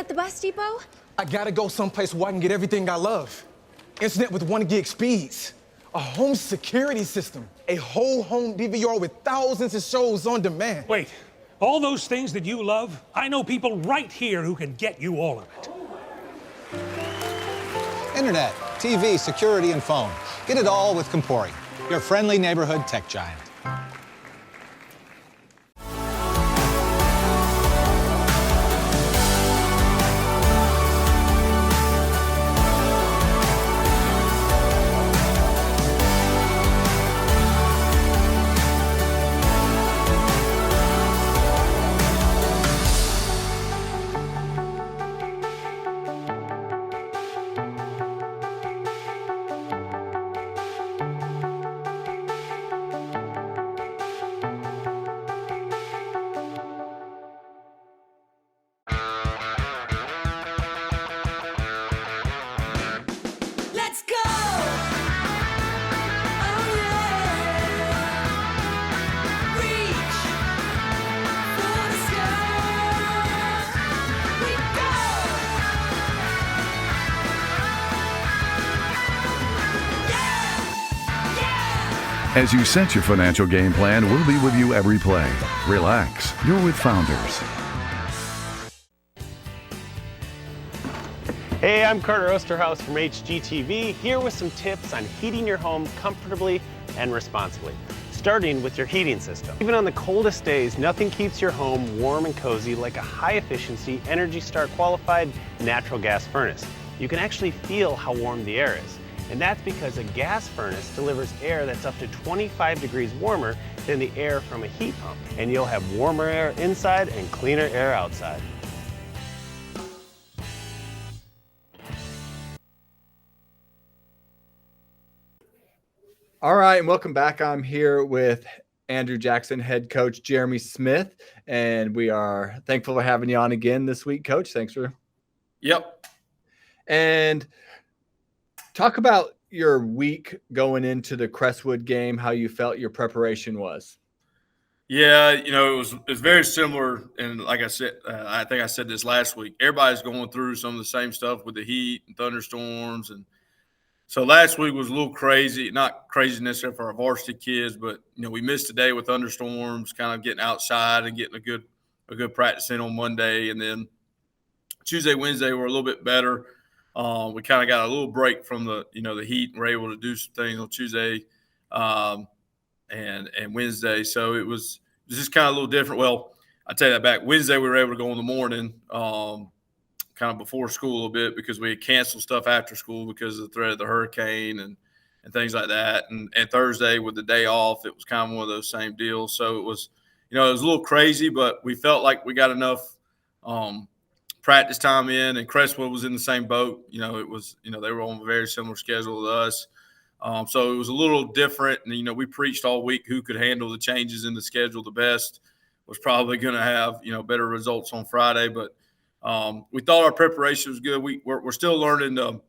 at the bus depot? I gotta go someplace where I can get everything I love. Internet with 1 gig speeds. A home security system. A whole home DVR with thousands of shows on demand. Wait, all those things that you love, I know people right here who can get you all of it. Internet, TV, security, and phone. Get it all with Compori, your friendly neighborhood tech giant. Let's go! Oh yeah! Reach for the sky. We go! Yeah! Yeah! As you set your financial game plan, we'll be with you every play. Relax. You're with Founders. Hey, I'm Carter Osterhaus from HGTV, here with some tips on heating your home comfortably and responsibly, starting with your heating system. Even on the coldest days, nothing keeps your home warm and cozy like a high-efficiency, Energy Star qualified natural gas furnace. You can actually feel how warm the air is, and that's because a gas furnace delivers air that's up to 25 degrees warmer than the air from a heat pump, and you'll have warmer air inside and cleaner air outside. All right, and welcome back. I'm here with Andrew Jackson, head coach Jeremy Smith, and we are thankful for having you on again this week, Coach. Thanks for. Yep. And talk about your week going into the Crestwood game, how you felt your preparation was. Yeah, it was very similar, and like I said, I think I said this last week. Everybody's going through some of the same stuff with the heat and thunderstorms, and so last week was a little crazy. Not crazy necessarily for our varsity kids, but we missed a day with thunderstorms, kind of getting outside and getting a good practice in on Monday, and then Tuesday, Wednesday were a little bit better. We kind of got a little break from the heat, and were able to do some things on Tuesday and Wednesday. So it was just kind of a little different. Well, I take that back. Wednesday we were able to go in the morning, kind of before school a little bit, because we had canceled stuff after school because of the threat of the hurricane and things like that. And Thursday with the day off, it was kind of one of those same deals. So it was, it was a little crazy, but we felt like we got enough practice time in, and Crestwood was in the same boat. It was, they were on a very similar schedule to us. So it was a little different. And, we preached all week who could handle the changes in the schedule the best was probably going to have, better results on Friday. But we thought our preparation was good. We're still learning to,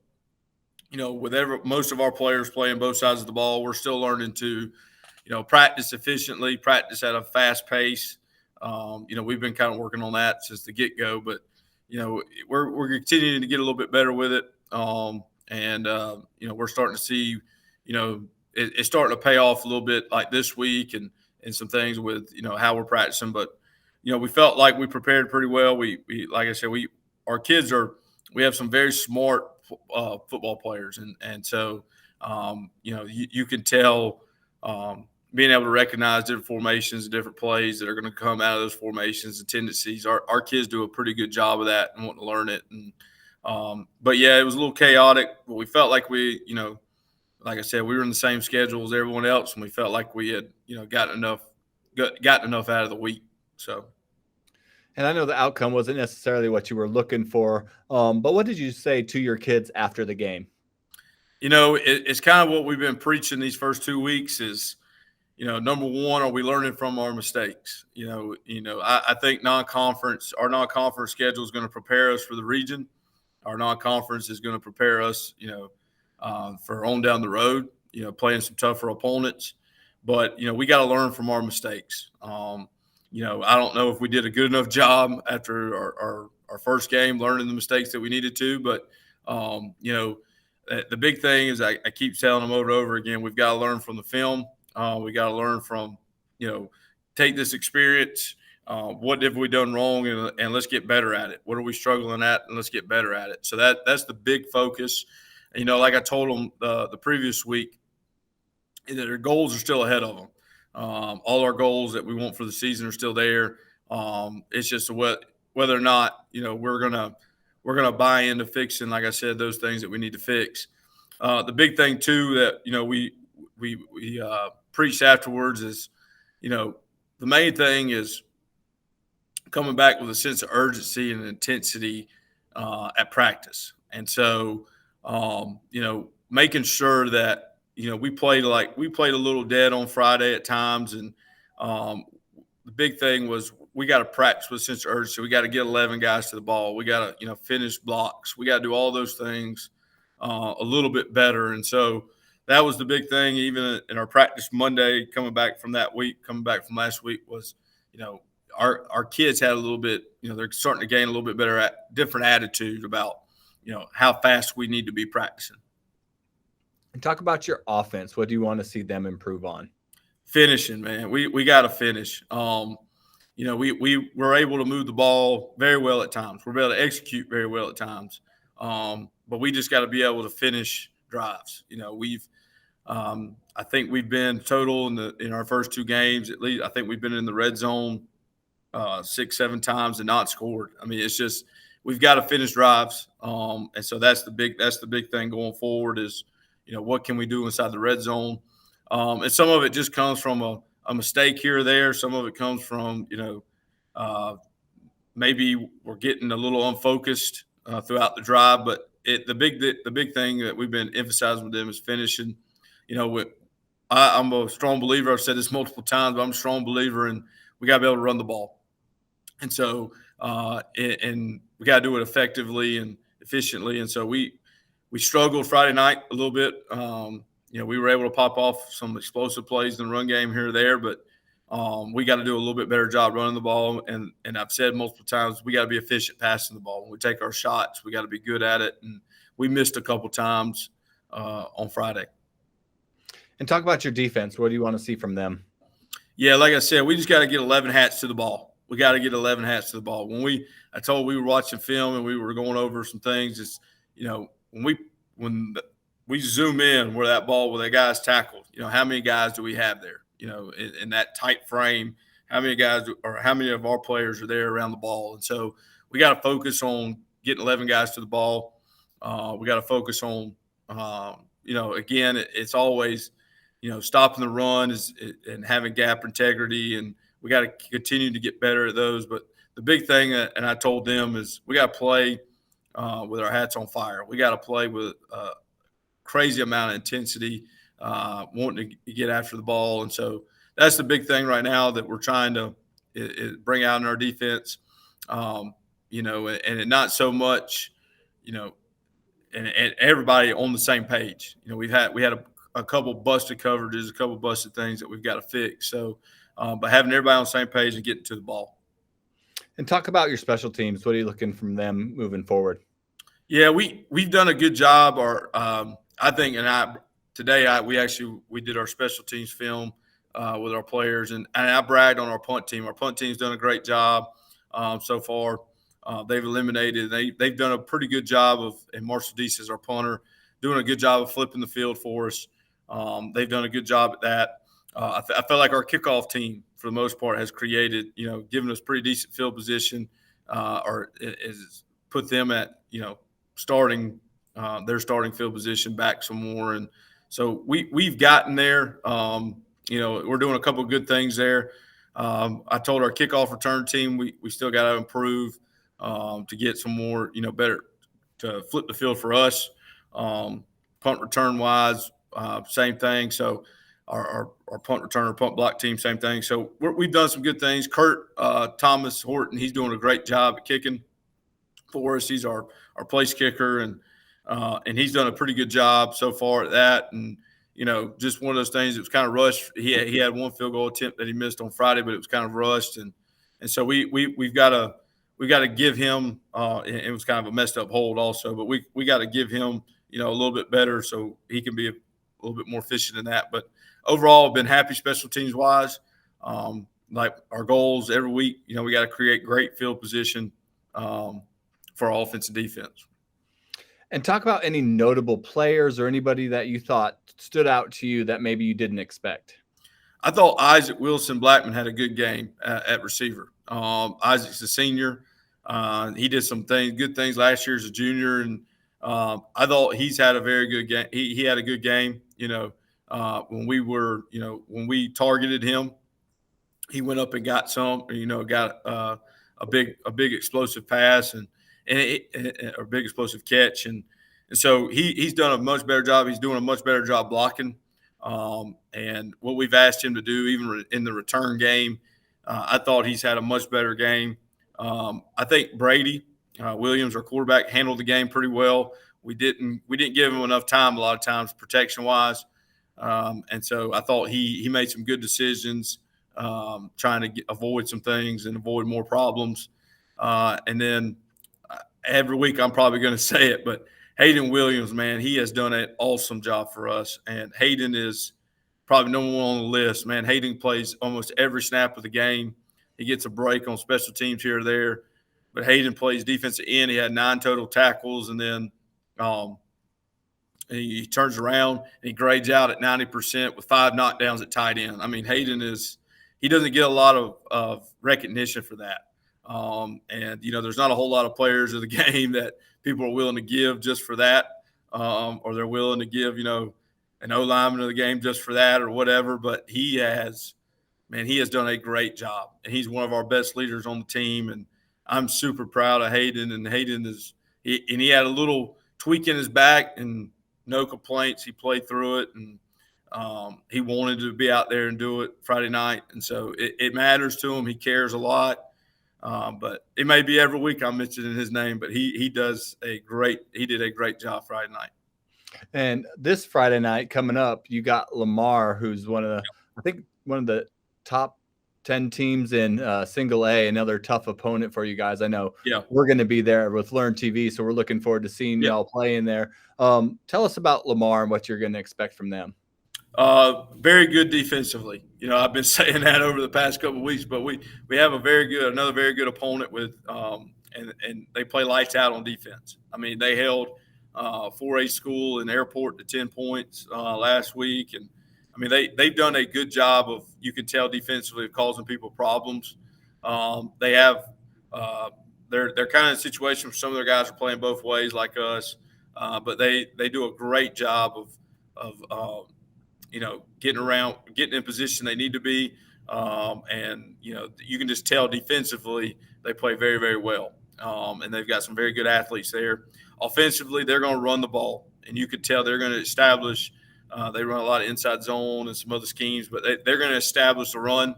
with most of our players playing both sides of the ball, we're still learning to, practice efficiently, practice at a fast pace. We've been kind of working on that since the get-go, but, we're continuing to get a little bit better with it. We're starting to see, it's starting to pay off a little bit like this week and some things with, how we're practicing. But, we felt like we prepared pretty well. We like I said, we have some very smart football players. And so, you can tell being able to recognize different formations, different plays that are going to come out of those formations and tendencies. Our kids do a pretty good job of that and want to learn it. And but yeah, it was a little chaotic, but we felt like we, like I said, we were in the same schedule as everyone else, and we felt like we had, gotten enough out of the week. So, and I know the outcome wasn't necessarily what you were looking for, but what did you say to your kids after the game? It's kind of what we've been preaching these first 2 weeks is, number one, are we learning from our mistakes? I think our non-conference schedule is going to prepare us for the region. Our non-conference is going to prepare us, for on down the road, playing some tougher opponents. But, we got to learn from our mistakes. I don't know if we did a good enough job after our first game, learning the mistakes that we needed to. But the big thing is I keep telling them over and over again, we've got to learn from the film. We got to learn from, take this experience. What have we done wrong, and let's get better at it. What are we struggling at, and let's get better at it. So that's the big focus. And, like I told them the previous week, that their goals are still ahead of them. All our goals that we want for the season are still there. It's just whether or not we're gonna buy into fixing, like I said, those things that we need to fix. The big thing too that we preached afterwards is, the main thing is coming back with a sense of urgency and intensity at practice, and so making sure that we played a little dead on Friday at times, and the big thing was we got to practice with a sense of urgency. We got to get 11 guys to the ball. We got to finish blocks. We got to do all those things a little bit better, and so that was the big thing. Even in our practice Monday, coming back from last week, was our kids had a little bit, they're starting to gain a little bit better different attitude about how fast we need to be practicing. And talk about your offense. What do you want to see them improve on? Finishing, man. We got to finish. We were able to move the ball very well at times. We're able to execute very well at times. But we just got to be able to finish drives. I think we've been total in our first two games, at least I think we've been in the red zone 6-7 times and not scored. I mean, it's just we've got to finish drives. And so that's the big thing going forward is, what can we do inside the red zone? And some of it just comes from a mistake here or there. Some of it comes from, maybe we're getting a little unfocused throughout the drive. But the big thing that we've been emphasizing with them is finishing. I'm a strong believer. I've said this multiple times, but I'm a strong believer in we got to be able to run the ball. And so and we got to do it effectively and efficiently. And so we struggled Friday night a little bit. We were able to pop off some explosive plays in the run game here or there, but we got to do a little bit better job running the ball. And I've said multiple times, we got to be efficient passing the ball. When we take our shots, we got to be good at it. And we missed a couple times on Friday. And talk about your defense. What do you want to see from them? Yeah, like I said, we just got to get 11 hats to the ball. We got to get 11 hats to the ball. When we were watching film and we were going over some things, it's, when we zoom in where that guy's tackled, how many guys do we have there? In that tight frame, how many guys or how many of our players are there around the ball? And so we got to focus on getting 11 guys to the ball. We got to focus on, again, it's always, stopping the run and having gap integrity, and we got to continue to get better at those. But the big thing, and I told them, is we got to play with our hats on fire. We got to play with a crazy amount of intensity, wanting to get after the ball. And so that's the big thing right now that we're trying to bring out in our defense. And not so much, and everybody on the same page. We had a couple busted coverages, a couple busted things that we've got to fix. So, but having everybody on the same page and getting to the ball. And talk about your special teams. What are you looking from them moving forward? Yeah, we've done a good job. I think, today we did our special teams film with our players, and I bragged on our punt team. Our punt team's done a great job so far. They've eliminated. They've done a pretty good job and Marshall Deese is our punter, doing a good job of flipping the field for us. They've done a good job at that. I feel like our kickoff team, for the most part, has created, given us pretty decent field position, or is put them at, starting their starting field position back some more. And so we've gotten there. We're doing a couple of good things there. I told our kickoff return team we still got to improve to get some more, better to flip the field for us. Punt return wise, same thing. So our punt returner, punt block team, same thing. So we've done some good things. Kurt Thomas Horton, he's doing a great job at kicking for us. He's our place kicker, and he's done a pretty good job so far at that. And just one of those things. It was kind of rushed. He had one field goal attempt that he missed on Friday, but it was kind of rushed, and so we've got to we got to give him. It was kind of a messed up hold also, but we got to give him a little bit better so he can be a little bit more efficient in that. But overall, I've been happy special teams wise. Like our goals every week, we got to create great field position for our offense and defense. And talk about any notable players or anybody that you thought stood out to you that maybe you didn't expect. I thought Isaac Wilson Blackman had a good game at receiver. Isaac's a senior. He did some good things last year as a junior, and I thought he's had a very good game. He had a good game. When we targeted him, he went up and got some. Got a big explosive pass and a big explosive catch, and so he's done a much better job. He's doing a much better job blocking. And what we've asked him to do, even in the return game, I thought he's had a much better game. I think Brady Williams, our quarterback, handled the game pretty well. We didn't give him enough time a lot of times protection wise, and so I thought he made some good decisions, trying to avoid some things and avoid more problems. And then every week I'm probably going to say it, but Hayden Williams, man, he has done an awesome job for us. And Hayden is probably number one on the list, man. Hayden plays almost every snap of the game. He gets a break on special teams here or there. But Hayden plays defensive end. He had 9 total tackles. And then he turns around and he grades out at 90% with 5 knockdowns at tight end. I mean, Hayden he doesn't get a lot of recognition for that. And there's not a whole lot of players of the game that people are willing to give just for that, or they're willing to give, an O-lineman of the game just for that or whatever. But he has done a great job, and he's one of our best leaders on the team. And I'm super proud of Hayden. And Hayden he had a little tweak in his back and no complaints. He played through it, and he wanted to be out there and do it Friday night. And so it matters to him. He cares a lot. But it may be every week I'm mentioning his name, but he did a great job Friday night. And this Friday night coming up, you got Lamar, who's one of the top 10 teams in single A, another tough opponent for you guys. I know we're going to be there with Learn TV, so we're looking forward to seeing y'all play in there. Tell us about Lamar and what you're going to expect from them. Very good defensively. I've been saying that over the past couple of weeks, but we have another very good opponent with and they play lights out on defense. I mean, they held 4A school in Airport to 10 points last week, and I mean they've done a good job of, you can tell defensively, of causing people problems. They have they're kind of in a situation where some of their guys are playing both ways like us, but they do a great job of getting in position they need to be. And you can just tell defensively they play very, very well. And they've got some very good athletes there. Offensively, they're going to run the ball, and you could tell they're going to establish. They run a lot of inside zone and some other schemes, but they're going to establish the run.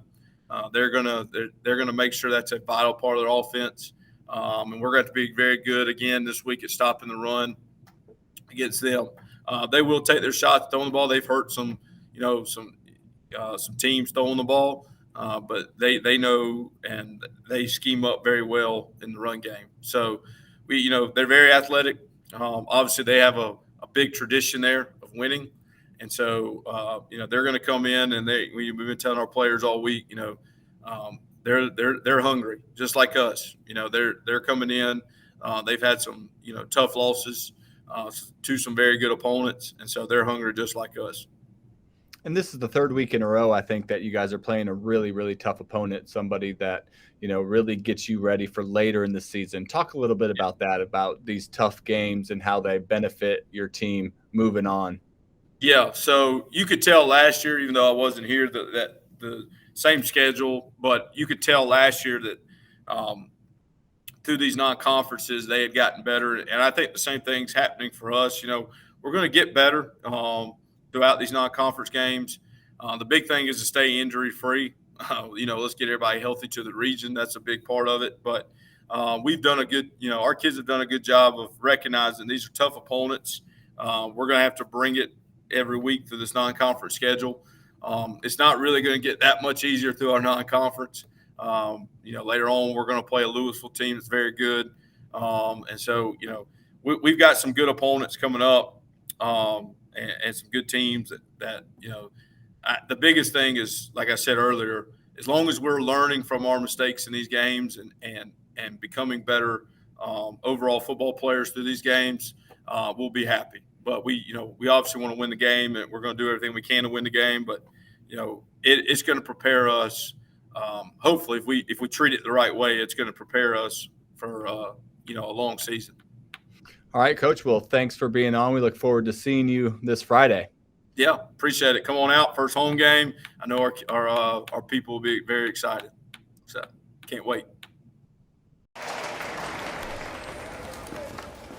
They're going to make sure that's a vital part of their offense. And we're going to be very good again this week at stopping the run against them. They will take their shots throwing the ball. They've hurt some teams throwing the ball, but they know, and they scheme up very well in the run game. So they're very athletic. Obviously, they have a big tradition there of winning, and so they're going to come in, and we've been telling our players all week, they're hungry just like us. They're coming in. They've had some tough losses to some very good opponents, and so they're hungry just like us. And this is the 3rd week in a row, I think, that you guys are playing a really, really tough opponent, somebody that, really gets you ready for later in the season. Talk a little bit about that, about these tough games and how they benefit your team moving on. Yeah, so you could tell last year, even though I wasn't here, that the same schedule, but you could tell last year that through these non-conferences they had gotten better. And I think the same thing's happening for us. We're going to get better throughout these non-conference games. The big thing is to stay injury-free. Let's get everybody healthy to the region. That's a big part of it. But we've done our kids have done a good job of recognizing these are tough opponents. We're going to have to bring it every week through this non-conference schedule. It's not really going to get that much easier through our non-conference. Later on we're going to play a Louisville team that's very good, and so we've got some good opponents coming up, and some good teams that the biggest thing is, like I said earlier, as long as we're learning from our mistakes in these games and becoming better overall football players through these games, we'll be happy. But we obviously want to win the game, and we're going to do everything we can to win the game. But it's going to prepare us. Hopefully, if we treat it the right way, it's going to prepare us for a long season. All right, Coach. Well, thanks for being on. We look forward to seeing you this Friday. Yeah, appreciate it. Come on out, first home game. I know our people will be very excited. So can't wait.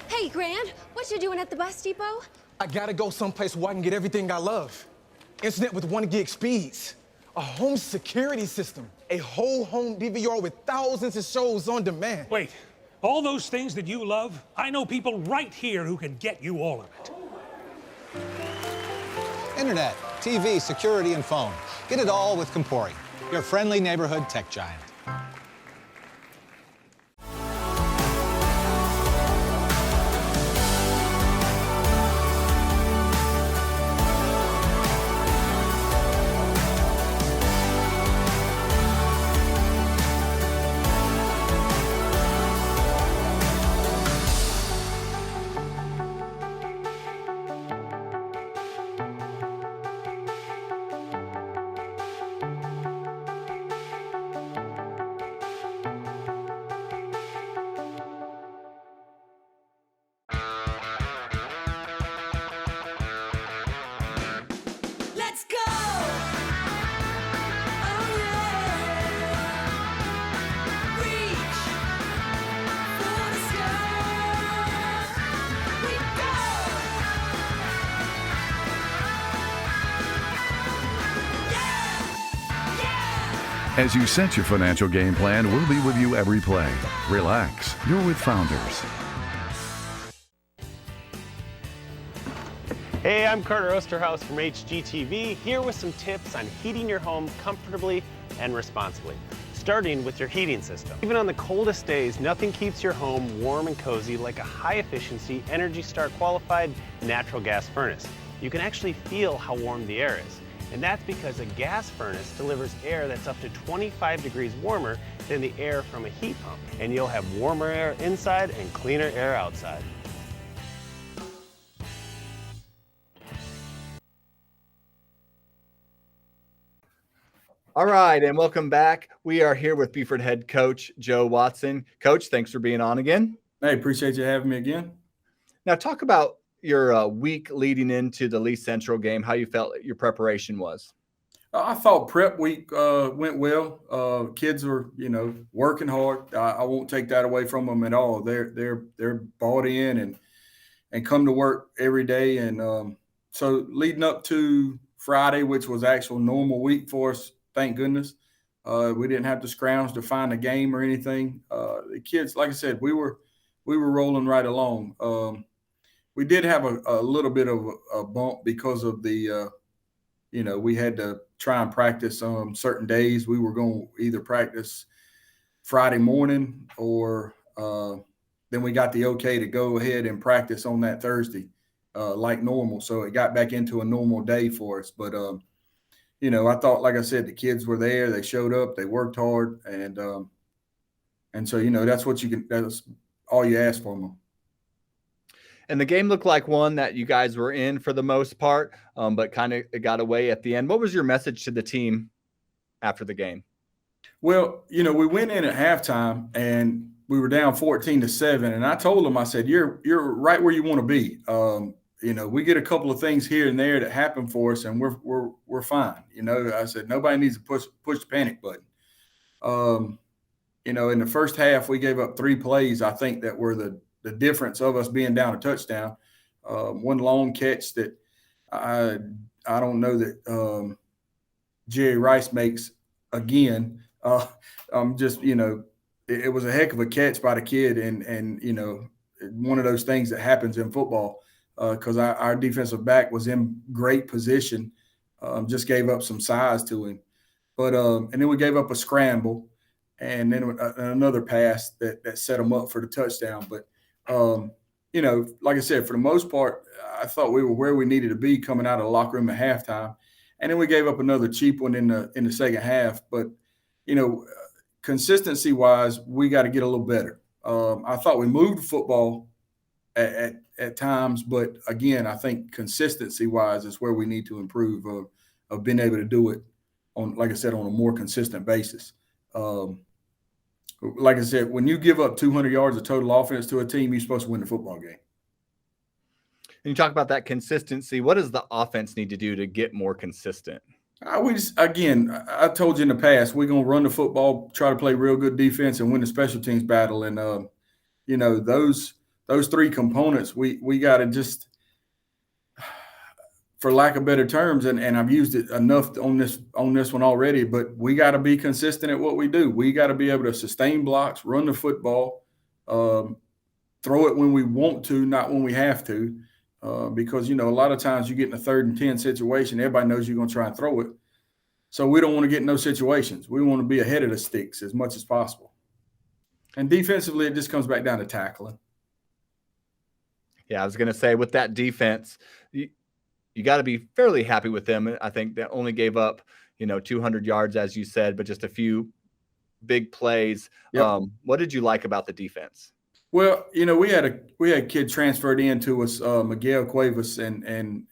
Hey, Grant, what you doing at the bus depot? I gotta go someplace where I can get everything I love. Internet with 1 gig speeds. A home security system. A whole home DVR with thousands of shows on demand. Wait, all those things that you love, I know people right here who can get you all of it. Internet, TV, security, and phone. Get it all with Compori, your friendly neighborhood tech giant. Let's go! Oh yeah! Reach for the sky. We go! Yeah! Yeah! As you set your financial game plan, we'll be with you every play. Relax. You're with Founders. Hey, I'm Carter Osterhaus from HGTV, here with some tips on heating your home comfortably and responsibly, starting with your heating system. Even on the coldest days, nothing keeps your home warm and cozy like a high-efficiency, Energy Star qualified natural gas furnace. You can actually feel how warm the air is. And that's because a gas furnace delivers air that's up to 25 degrees warmer than the air from a heat pump. And you'll have warmer air inside and cleaner air outside. All right, and welcome back. We are here with Buford head coach Joe Watson. Coach, thanks for being on again. Hey, appreciate you having me again. Now, talk about your week leading into the Lee Central game, how you felt your preparation was. I thought prep week went well. Kids were, working hard. I won't take that away from them at all. They're bought in and come to work every day. And so leading up to Friday, which was actual normal week for us, thank goodness, we didn't have to scrounge to find a game or anything. The kids, like I said, we were rolling right along. We did have a little bit of a bump because of the, we had to try and practice on certain days. We were going to either practice Friday morning or then we got the okay to go ahead and practice on that Thursday like normal. So it got back into a normal day for us. But, I thought, like I said, the kids were there. They showed up. They worked hard. And so, that's that's all you ask from them. And the game looked like one that you guys were in for the most part, but kind of got away at the end. What was your message to the team after the game? Well, we went in at halftime and we were down 14-7. And I told them, I said, you're right where you want to be. We get a couple of things here and there that happen for us and we're fine. I said, nobody needs to push the panic button. In the first half, we gave up 3 plays. I think that were the difference of us being down a touchdown. One long catch that I don't know that Jerry Rice makes again. It was a heck of a catch by the kid, and one of those things that happens in football because our defensive back was in great position, just gave up some size to him. But and then we gave up a scramble. and then another pass that set them up for the touchdown. But like I said, for the most part, I thought we were where we needed to be coming out of the locker room at halftime, and then we gave up another cheap one in the second half. But consistency wise, we got to get a little better. I thought we moved the football at times, but again, I think consistency wise is where we need to improve of being able to do it on, like I said, on a more consistent basis. Like I said, when you give up 200 yards of total offense to a team, you're supposed to win the football game. And you talk about that consistency. What does the offense need to do to get more consistent? I told you in the past, we're going to run the football, try to play real good defense, and win the special teams battle. And, those three components, we got to just, for lack of better terms, and I've used it enough on this one already, but we got to be consistent at what we do. We got to be able to sustain blocks, run the football, throw it when we want to, not when we have to. Because, a lot of times you get in a 3rd and 10 situation, everybody knows you're going to try and throw it. So we don't want to get in those situations. We want to be ahead of the sticks as much as possible. And defensively, it just comes back down to tackling. Yeah, I was going to say, with that defense, you got to be fairly happy with them. I think they only gave up, 200 yards, as you said, but just a few big plays. Yep. What did you like about the defense? Well, we had a kid transferred into us, Miguel Cuevas, and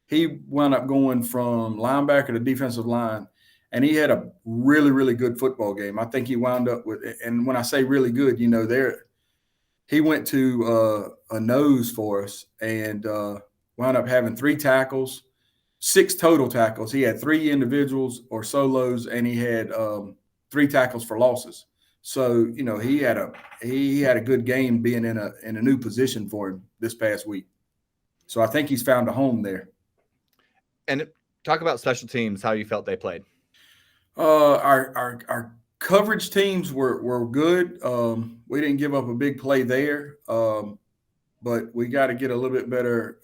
he wound up going from linebacker to defensive line, and he had a really, really good football game. I think he wound up with, and when I say really good, he went to a nose for us and wound up having 3 tackles, 6 total tackles. He had 3 individuals or solos, and he had 3 tackles for losses. So, he had a good game being in a new position for him this past week. So I think he's found a home there. And talk about special teams, how you felt they played. Our coverage teams were good. We didn't give up a big play there, but we got to get a little bit better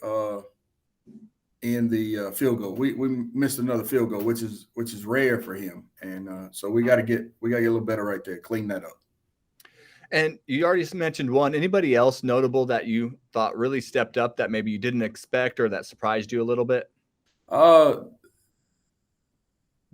in the field goal. We missed another field goal, which is rare for him, and so we got to get a little better right there, clean that up. And you already mentioned one. Anybody else notable that you thought really stepped up that maybe you didn't expect or that surprised you a little bit?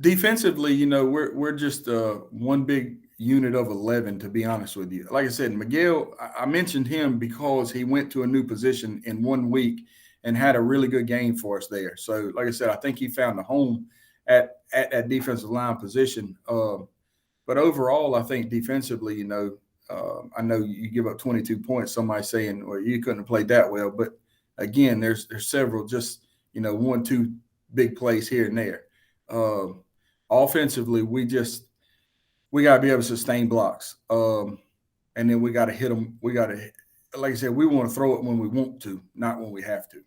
Defensively, we're just one big unit of 11, to be honest with you. Like I said, Miguel, I mentioned him because he went to a new position in 1 week and had a really good game for us there. So, like I said, I think he found a home at that defensive line position. But overall, I think defensively, I know you give up 22 points. Somebody saying, well, you couldn't have played that well. But again, there's several just, 1, 2 big plays here and there. Offensively, we got to be able to sustain blocks. And then we got to hit them. We got to, like I said, we want to throw it when we want to, not when we have to.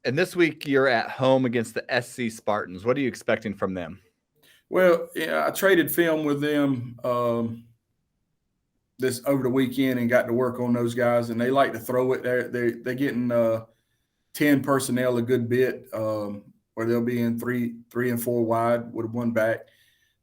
And this week you're at home against the SC Spartans. What are you expecting from them? Well, I traded film with them this over the weekend and got to work on those guys, and they like to throw it. They're getting 10 personnel a good bit, where they'll be in three and 4 wide with 1 back.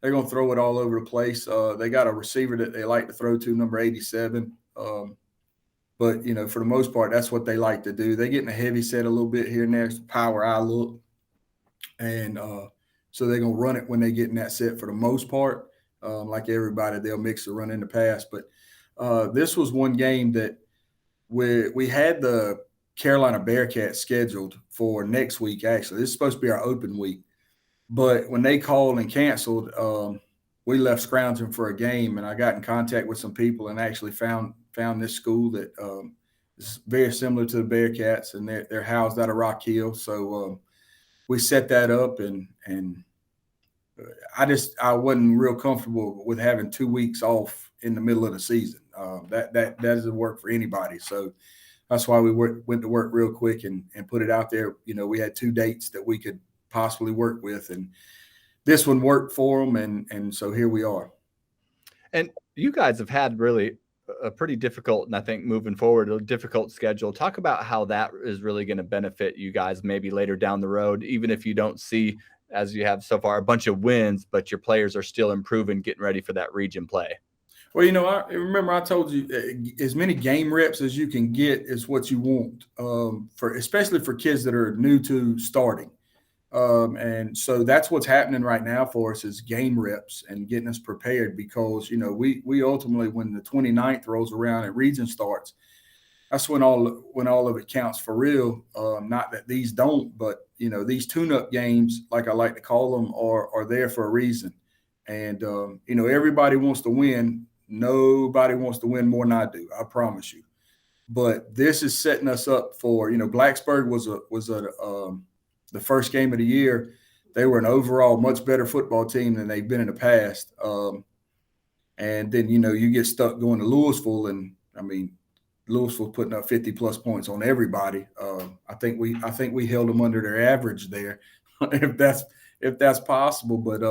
They're going to throw it all over the place. They got a receiver that they like to throw to, number 87. But, for the most part, that's what they like to do. They get in a heavy set a little bit here and there, power eye look. And so they're going to run it when they get in that set for the most part. Like everybody, they'll mix the run in the pass. But this was one game that we had the Carolina Bearcats scheduled for next week, actually. This is supposed to be our open week. But when they called and canceled, we left scrounging for a game, and I got in contact with some people and actually found this school that is very similar to the Bearcats, and they're housed out of Rock Hill. So we set that up, and I wasn't real comfortable with having 2 weeks off in the middle of the season. That doesn't work for anybody. So that's why we went to work real quick and put it out there. We had 2 dates that we could possibly work with, and this one worked for them, and so here we are. And you guys have had really a pretty difficult, and I think moving forward, a difficult schedule. Talk about how that is really going to benefit you guys maybe later down the road, even if you don't see as you have so far, a bunch of wins, but your players are still improving, getting ready for that region play? Well, I remember I told you as many game reps as you can get is what you want, especially for kids that are new to starting. And so that's what's happening right now for us is game reps and getting us prepared because, we ultimately, when the 29th rolls around and region starts, that's when all of it counts for real. Not that these don't, but, these tune-up games, like I like to call them, are there for a reason. And, everybody wants to win. Nobody wants to win more than I do, I promise you. But this is setting us up for, Blacksburg was the first game of the year. They were an overall much better football team than they've been in the past. And then, you get stuck going to Louisville, and Louisville putting up 50+ points on everybody. I think we held them under their average there, if that's possible. But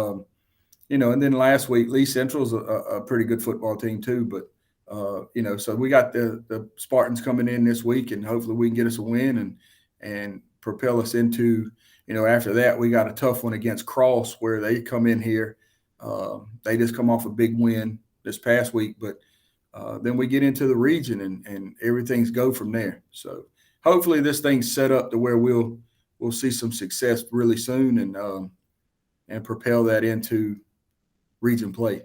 and then last week, Lee Central's a pretty good football team too. But so we got the Spartans coming in this week, and hopefully we can get us a win and propel us into, after that, we got a tough one against Cross where they come in here. They just come off a big win this past week, but then we get into the region and everything's go from there. So hopefully this thing's set up to where we'll see some success really soon and propel that into region play.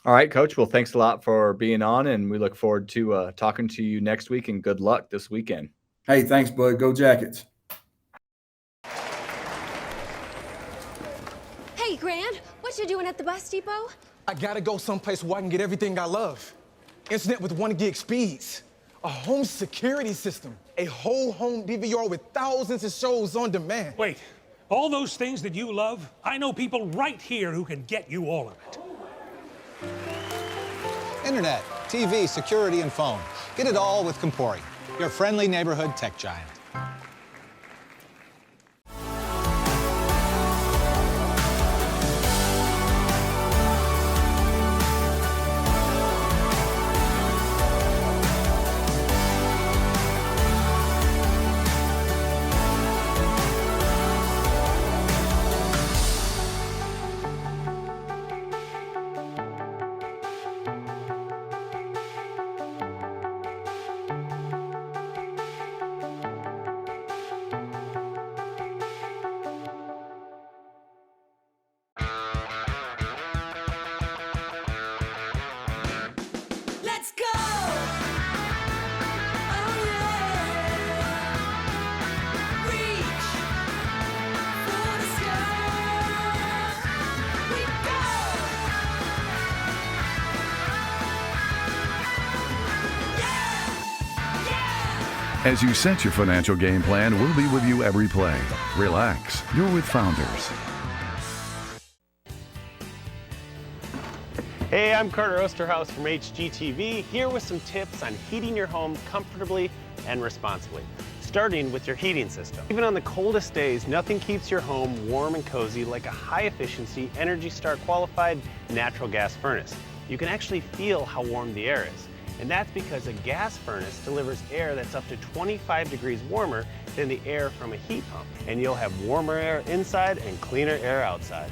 All right, Coach. Well, thanks a lot for being on, and we look forward to talking to you next week, and good luck this weekend. Hey, thanks, bud. Go Jackets. Hey, Grant, what you doing at the bus depot? I gotta go someplace where I can get everything I love. Internet with 1 gig speeds. A home security system. A whole home DVR with thousands of shows on demand. Wait, all those things that you love, I know people right here who can get you all of it. Internet, TV, security, and phone. Get it all with Compori, your friendly neighborhood tech giant. Let's go! Oh yeah! Reach for the sky. We go! Yeah! Yeah! As you set your financial game plan, we'll be with you every play. Relax. You're with Founders. Hey, I'm Carter Osterhaus from HGTV, here with some tips on heating your home comfortably and responsibly, starting with your heating system. Even on the coldest days, nothing keeps your home warm and cozy like a high-efficiency, Energy Star qualified natural gas furnace. You can actually feel how warm the air is. And that's because a gas furnace delivers air that's up to 25 degrees warmer than the air from a heat pump. And you'll have warmer air inside and cleaner air outside.